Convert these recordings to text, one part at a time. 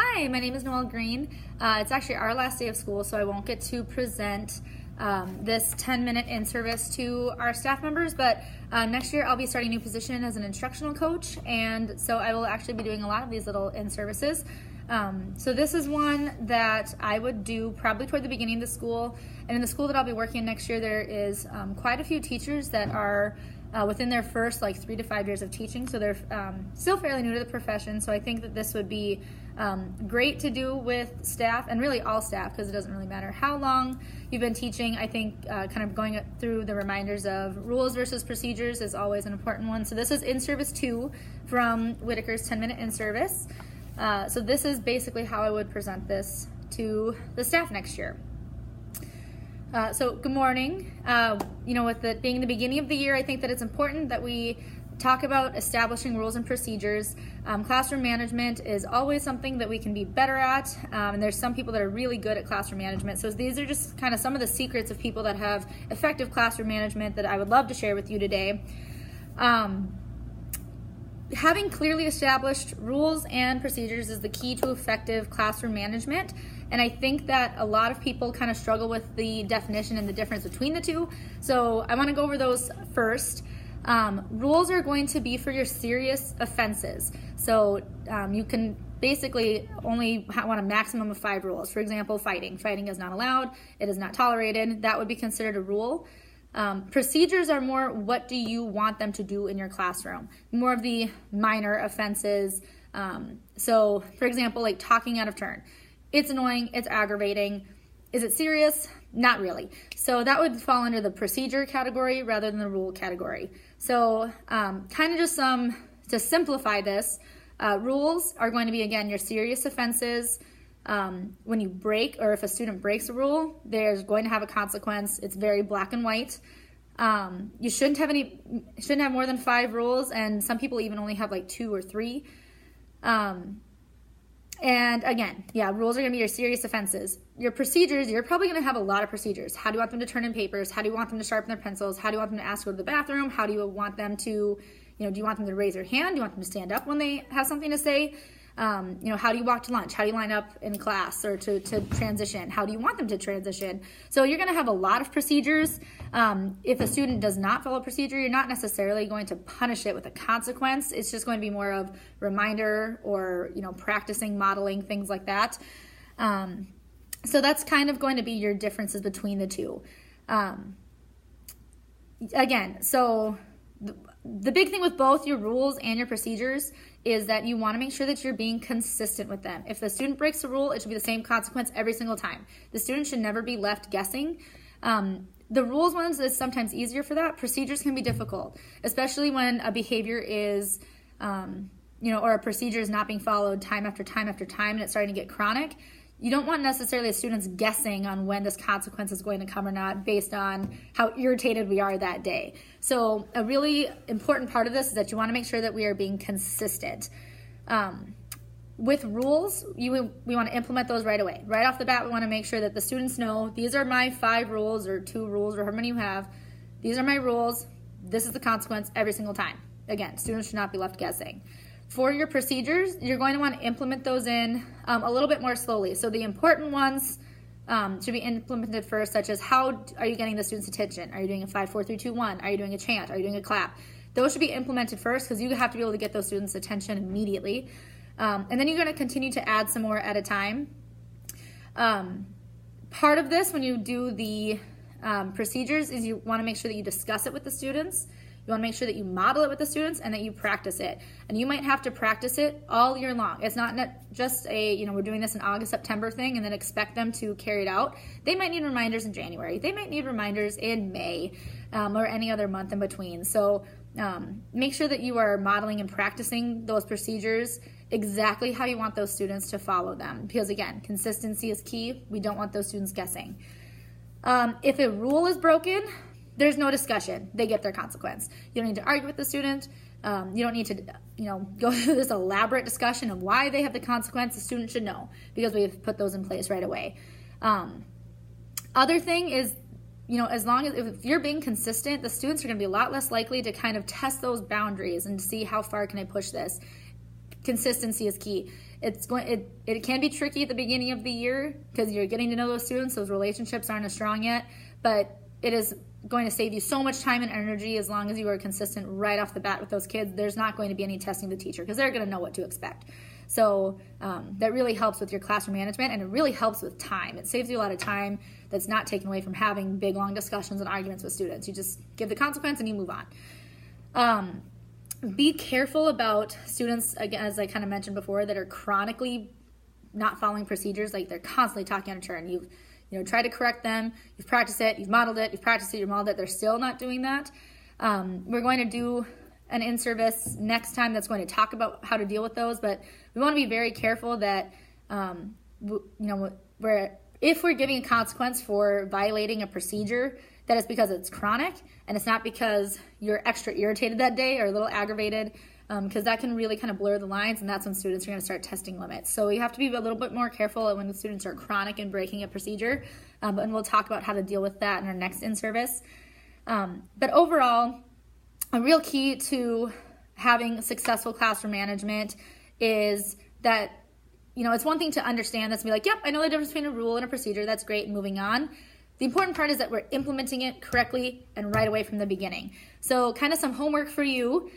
Hi, my name is Noelle Green. It's actually our last day of school, so I won't get to present this 10-minute in-service to our staff members, but next year I'll be starting a new position as an instructional coach, and so I will actually be doing a lot of these little in-services. So this is one that I would do probably toward the beginning of the school, and in the school that I'll be working in next year, there is quite a few teachers that are within their first 3 to 5 years of teaching, so they're still fairly new to the profession. So I think that this would be great to do with staff, and really all staff, because it doesn't really matter how long you've been teaching. I think kind of going through the reminders of rules versus procedures is always an important one. So this is In-Service 2 from Whitaker's 10-minute in-service. So this is basically how I would present this to the staff next year. So good morning. With it being the beginning of the year, I think that it's important that we talk about establishing rules and procedures. Classroom management is always something that we can be better at, and there's some people that are really good at classroom management. So these are just kind of some of the secrets of people that have effective classroom management that I would love to share with you today. Having clearly established rules and procedures is the key to effective classroom management, and I think that a lot of people kind of struggle with the definition and the difference between the two. So I want to go over those first. Rules are going to be for your serious offenses. So you can basically only want a maximum of 5 rules. For example, fighting. Fighting is not allowed. It is not tolerated. That would be considered a rule. Procedures are more, what do you want them to do in your classroom? More of the minor offenses. So for example, like talking out of turn. It's annoying, it's aggravating. Is it serious? Not really. So that would fall under the procedure category rather than the rule category. So kind of just to simplify this, rules are going to be, again, your serious offenses. When you break, or if a student breaks a rule, there's going to have a consequence. It's very black and white. You shouldn't have more than 5 rules, and some people even only have 2 or 3. And again, rules are going to be your serious offenses. Your procedures, you're probably going to have a lot of procedures. How do you want them to turn in papers? How do you want them to sharpen their pencils? How do you want them to ask to go to the bathroom? How do you want them to, do you want them to raise their hand? Do you want them to stand up when they have something to say? How do you walk to lunch? How do you line up in class or to transition? How do you want them to transition? So you're going to have a lot of procedures. If a student does not follow a procedure, you're not necessarily going to punish it with a consequence. It's just going to be more of reminder or, practicing, modeling, things like that. So that's kind of going to be your differences between the two. Again, so the big thing with both your rules and your procedures is that you want to make sure that you're being consistent with them. If the student breaks a rule, it should be the same consequence every single time. The student should never be left guessing. The rules ones is sometimes easier for that. Procedures can be difficult, especially when a behavior is, or a procedure is not being followed time after time after time and it's starting to get chronic. You don't want necessarily the students guessing on when this consequence is going to come or not based on how irritated we are that day. So a really important part of this is that you want to make sure that we are being consistent. With rules, we want to implement those right away. Right off the bat, we want to make sure that the students know, these are my 5 rules or 2 rules or however many you have. These are my rules. This is the consequence every single time. Again, students should not be left guessing. For your procedures, you're going to want to implement those in a little bit more slowly. So the important ones should be implemented first, such as how are you getting the students' attention? Are you doing a 5, 4, 3, 2, 1? Are you doing a chant? Are you doing a clap? Those should be implemented first because you have to be able to get those students' attention immediately. And then you're going to continue to add some more at a time. Part of this, when you do the procedures, is you want to make sure that you discuss it with the students. You want to make sure that you model it with the students and that you practice it. And you might have to practice it all year long. It's not just we're doing this in August, September thing and then expect them to carry it out. They might need reminders in January. They might need reminders in May or any other month in between. So make sure that you are modeling and practicing those procedures exactly how you want those students to follow them. Because again, consistency is key. We don't want those students guessing. If a rule is broken, there's no discussion. They get their consequence. You don't need to argue with the student. You don't need to, go through this elaborate discussion of why they have the consequence. The student should know because we've put those in place right away. Other thing is, as long as if you're being consistent, the students are going to be a lot less likely to kind of test those boundaries and see how far can I push this. consistency is key. It can be tricky at the beginning of the year because you're getting to know those students. Those relationships aren't as strong yet, but it is going to save you so much time and energy as long as you are consistent right off the bat with those kids. There's not going to be any testing the teacher because they're going to know what to expect. So that really helps with your classroom management, and it really helps with time. It saves you a lot of time that's not taken away from having big, long discussions and arguments with students. You just give the consequence and you move on. Be careful about students, again, as I kind of mentioned before, that are chronically not following procedures, like they're constantly talking out of turn. You've tried to correct them, you've practiced it, you've modeled it, you've practiced it, you've modeled it, they're still not doing that. We're going to do an in-service next time that's going to talk about how to deal with those, but we want to be very careful that, if we're giving a consequence for violating a procedure, that it's because it's chronic and it's not because you're extra irritated that day or a little aggravated, because that can really kind of blur the lines, and that's when students are going to start testing limits. So you have to be a little bit more careful when the students are chronic and breaking a procedure, and we'll talk about how to deal with that in our next in-service. But overall, a real key to having successful classroom management is that, it's one thing to understand this and be like, yep, I know the difference between a rule and a procedure. That's great, and moving on. The important part is that we're implementing it correctly and right away from the beginning. So kind of some homework for you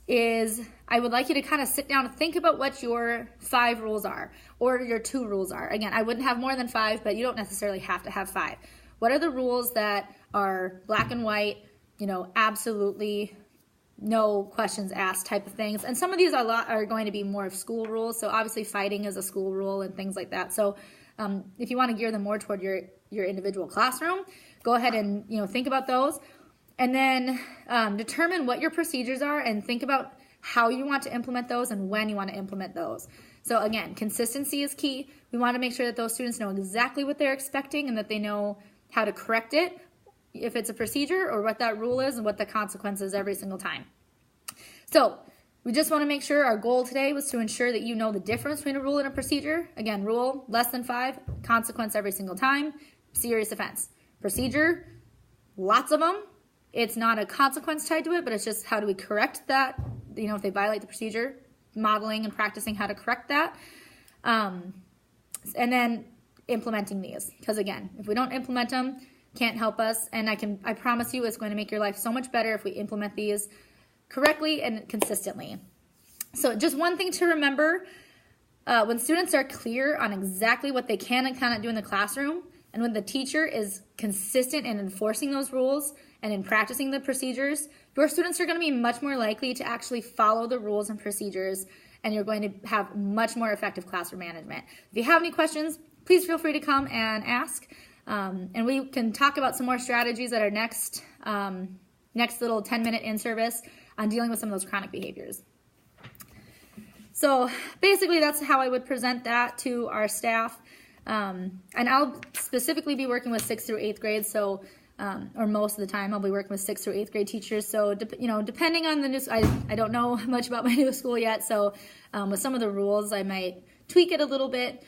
is I would like you to kind of sit down and think about what your 5 rules are or your 2 rules are. Again, I wouldn't have more than 5, but you don't necessarily have to have 5. What are the rules that are black and white, absolutely no questions asked type of things? And some of these are going to be more of school rules. So obviously fighting is a school rule and things like that. So if you want to gear them more toward your individual classroom, go ahead and think about those, and then determine what your procedures are and think about how you want to implement those and when you want to implement those. So again, consistency is key. We want to make sure that those students know exactly what they're expecting and that they know how to correct it if it's a procedure, or what that rule is and what the consequence is every single time. So we just want to make sure our goal today was to ensure that you know the difference between a rule and a procedure. Again, rule, less than 5, consequence every single time, serious offense. Procedure, lots of them. It's not a consequence tied to it, but it's just how do we correct that, if they violate the procedure, modeling and practicing how to correct that. And then implementing these, because again, if we don't implement them, can't help us. And I promise you it's going to make your life so much better if we implement these correctly and consistently. So just one thing to remember, when students are clear on exactly what they can and cannot do in the classroom, and when the teacher is consistent in enforcing those rules and in practicing the procedures, your students are going to be much more likely to actually follow the rules and procedures, and you're going to have much more effective classroom management. If you have any questions, please feel free to come and ask. And we can talk about some more strategies at our next little 10-minute in-service on dealing with some of those chronic behaviors. So basically that's how I would present that to our staff. And I'll specifically be working with 6th through 8th grade, so or most of the time I'll be working with 6th through 8th grade teachers. So depending on the new, I don't know much about my new school yet, so with some of the rules I might tweak it a little bit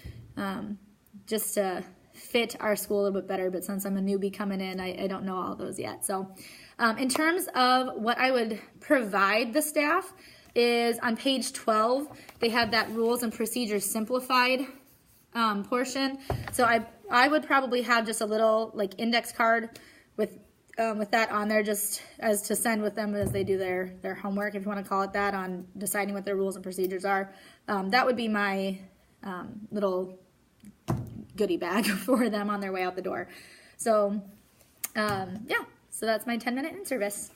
just to fit our school a little bit better. But since I'm a newbie coming in, I don't know all those yet. So in terms of what I would provide the staff is on page 12, they have that rules and procedures simplified portion. So I would probably have just a little index card with that on there, just as to send with them as they do their homework, if you want to call it that, on deciding what their rules and procedures are. That would be my little goodie bag for them on their way out the door. So yeah, so that's my 10-minute in-service.